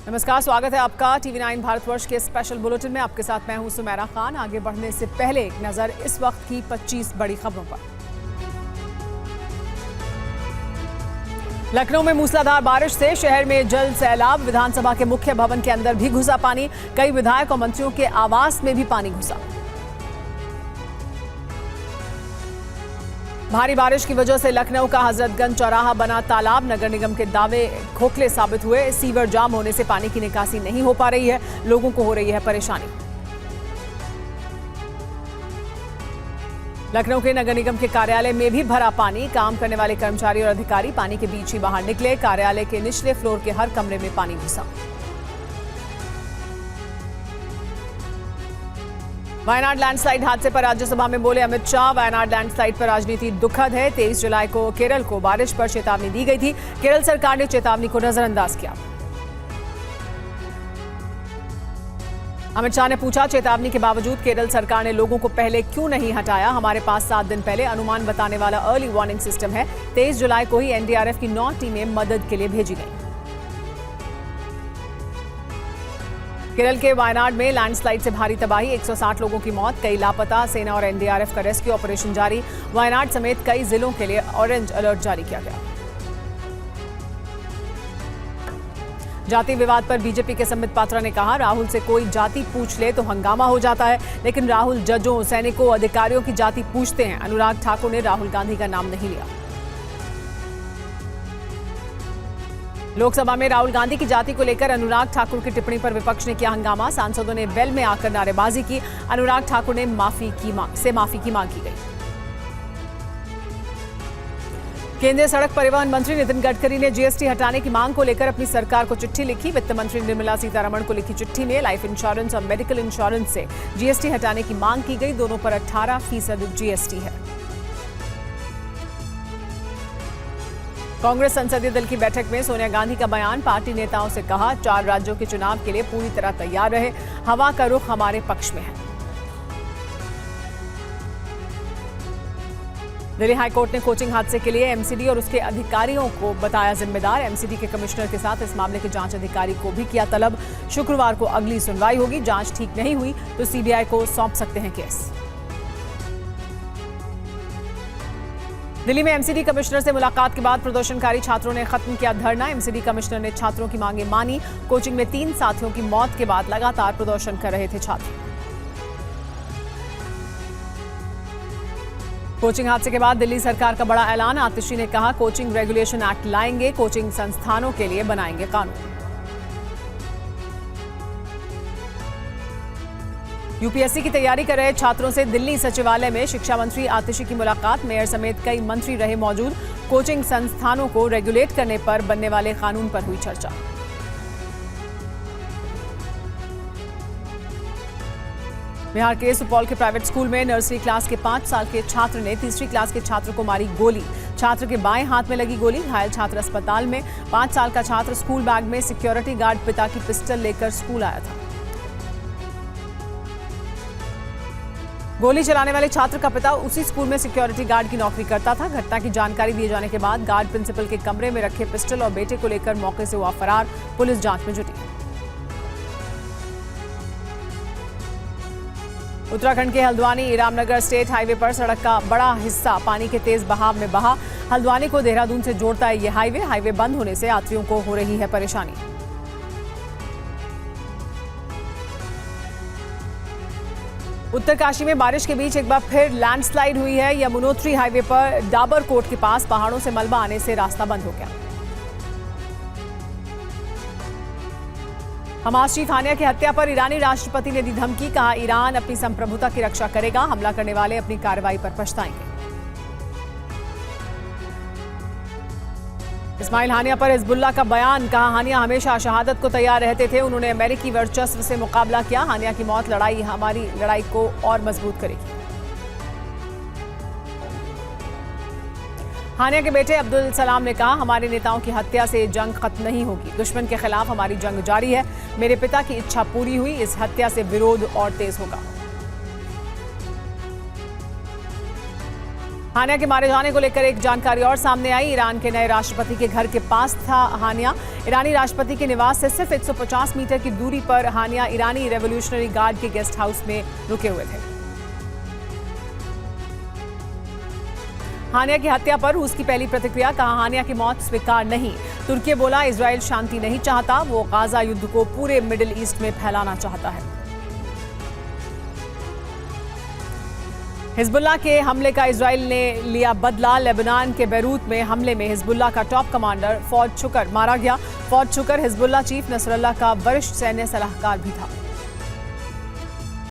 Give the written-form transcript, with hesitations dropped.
नमस्कार, स्वागत है आपका टीवी9 भारतवर्ष के स्पेशल बुलेटिन में। आपके साथ मैं हूं सुमेरा खान। आगे बढ़ने से पहले एक नजर इस वक्त की 25 बड़ी खबरों पर। लखनऊ में मूसलाधार बारिश से शहर में जल सैलाब। विधानसभा के मुख्य भवन के अंदर भी घुसा पानी। कई विधायक और मंत्रियों के आवास में भी पानी घुसा। भारी बारिश की वजह से लखनऊ का हजरतगंज चौराहा बना तालाब। नगर निगम के दावे खोखले साबित हुए। सीवर जाम होने से पानी की निकासी नहीं हो पा रही है। लोगों को हो रही है परेशानी। लखनऊ के नगर निगम के कार्यालय में भी भरा पानी। काम करने वाले कर्मचारी और अधिकारी पानी के बीच ही बाहर निकले। कार्यालय के निचले फ्लोर के हर कमरे में पानी घुसा। वायनाड लैंडस्लाइड हादसे पर राज्यसभा में बोले अमित शाह। वायनाड लैंडस्लाइड पर राजनीति दुखद है। 23 जुलाई को केरल को बारिश पर चेतावनी दी गई थी। केरल सरकार ने चेतावनी को नजरअंदाज किया। अमित शाह ने पूछा, चेतावनी के बावजूद केरल सरकार ने लोगों को पहले क्यों नहीं हटाया? हमारे पास 7 दिन पहले अनुमान बताने वाला अर्ली वार्निंग सिस्टम है। 23 जुलाई को ही एनडीआरएफ की 9 टीमें मदद के लिए भेजी गई। केरल के वायनाड में लैंडस्लाइड से भारी तबाही। 160 लोगों की मौत, कई लापता। सेना और एनडीआरएफ का रेस्क्यू ऑपरेशन जारी। वायनाड समेत कई जिलों के लिए ऑरेंज अलर्ट जारी किया गया। जाति विवाद पर बीजेपी के संबित पात्रा ने कहा, राहुल से कोई जाति पूछ ले तो हंगामा हो जाता है, लेकिन राहुल जजों, सैनिकों, अधिकारियों की जाति पूछते हैं। अनुराग ठाकुर ने राहुल गांधी का नाम नहीं लिया। लोकसभा में राहुल गांधी की जाति को लेकर अनुराग ठाकुर की टिप्पणी पर विपक्ष ने किया हंगामा। सांसदों ने वेल में आकर नारेबाजी की। अनुराग ठाकुर ने माफी की मांग की गई। केंद्रीय सड़क परिवहन मंत्री नितिन गडकरी ने जीएसटी हटाने की मांग को लेकर अपनी सरकार को चिट्ठी लिखी। वित्त मंत्री निर्मला सीतारमण को लिखी चिट्ठी में लाइफ इंश्योरेंस और मेडिकल इंश्योरेंस से जीएसटी हटाने की मांग की गई। दोनों पर 18% जीएसटी है। कांग्रेस संसदीय दल की बैठक में सोनिया गांधी का बयान। पार्टी नेताओं से कहा, 4 राज्यों के चुनाव के लिए पूरी तरह तैयार रहे। हवा का रुख हमारे पक्ष में है। दिल्ली हाईकोर्ट ने कोचिंग हादसे के लिए एमसीडी और उसके अधिकारियों को बताया जिम्मेदार। एमसीडी के कमिश्नर के साथ इस मामले के जांच अधिकारी को भी किया तलब। शुक्रवार को अगली सुनवाई होगी। जांच ठीक नहीं हुई तो सीबीआई को सौंप सकते हैं केस। दिल्ली में एमसीडी कमिश्नर से मुलाकात के बाद प्रदर्शनकारी छात्रों ने खत्म किया धरना। एमसीडी कमिश्नर ने छात्रों की मांगें मानी। कोचिंग में 3 साथियों की मौत के बाद लगातार प्रदर्शन कर रहे थे छात्र। कोचिंग हादसे के बाद दिल्ली सरकार का बड़ा ऐलान। आतिशी ने कहा, कोचिंग रेगुलेशन एक्ट लाएंगे, कोचिंग संस्थानों के लिए बनाएंगे कानून। यूपीएससी की तैयारी कर रहे छात्रों से दिल्ली सचिवालय में शिक्षा मंत्री आतिशी की मुलाकात। मेयर समेत कई मंत्री रहे मौजूद। कोचिंग संस्थानों को रेगुलेट करने पर बनने वाले कानून पर हुई चर्चा। बिहार के सुपौल के प्राइवेट स्कूल में नर्सरी क्लास के 5 साल के छात्र ने तीसरी क्लास के छात्र को मारी गोली। छात्र के बाएं हाथ में लगी गोली। घायल छात्र अस्पताल में। 5 साल का छात्र स्कूल बैग में सिक्योरिटी गार्ड पिता की पिस्टल लेकर स्कूल आया था। गोली चलाने वाले छात्र का पिता उसी स्कूल में सिक्योरिटी गार्ड की नौकरी करता था। घटना की जानकारी दिए जाने के बाद गार्ड प्रिंसिपल के कमरे में रखे पिस्टल और बेटे को लेकर मौके से हुआ फरार। पुलिस जांच में जुटी। उत्तराखंड के हल्द्वानी रामनगर स्टेट हाईवे पर सड़क का बड़ा हिस्सा पानी के तेज बहाव में बहा। हल्द्वानी को देहरादून से जोड़ता है यह हाईवे बंद होने से यात्रियों को हो रही है परेशानी। उत्तरकाशी में बारिश के बीच एक बार फिर लैंडस्लाइड हुई है। यमुनोत्री हाईवे पर डाबरकोट के पास पहाड़ों से मलबा आने से रास्ता बंद हो गया। हमास चीफ हानिया की हत्या पर ईरानी राष्ट्रपति ने दी धमकी। कहा, ईरान अपनी संप्रभुता की रक्षा करेगा। हमला करने वाले अपनी कार्रवाई पर पछताएंगे। इस्माइल हानिया पर हिजबुल्लाह का बयान। कहा, हानिया हमेशा शहादत को तैयार रहते थे। उन्होंने अमेरिकी वर्चस्व से मुकाबला किया। हानिया की मौत हमारी लड़ाई को और मजबूत करेगी। हानिया के बेटे अब्दुल सलाम ने कहा, हमारे नेताओं की हत्या से जंग खत्म नहीं होगी। दुश्मन के खिलाफ हमारी जंग जारी है। मेरे पिता की इच्छा पूरी हुई। इस हत्या से विरोध और तेज होगा। हानिया के मारे जाने को लेकर एक जानकारी और सामने आई। ईरान के नए राष्ट्रपति के घर के पास था हानिया। ईरानी राष्ट्रपति के निवास से सिर्फ 150 मीटर की दूरी पर हानिया ईरानी रेवोल्यूशनरी गार्ड के गेस्ट हाउस में रुके हुए थे। हानिया की हत्या पर रूस की पहली प्रतिक्रिया, कहा हानिया की मौत स्वीकार नहीं। तुर्की बोला इजराइल शांति नहीं चाहता, वो गाजा युद्ध को पूरे मिडिल ईस्ट में फैलाना चाहता है। हिजबुल्लाह के हमले का इजराइल ने लिया बदला। लेबनान के बैरूत में हमले में हिजबुल्लाह का टॉप कमांडर फौद शुकर मारा गया। फौद शुकर हिजबुल्लाह चीफ नसरल्लाह का वरिष्ठ सैन्य सलाहकार भी था।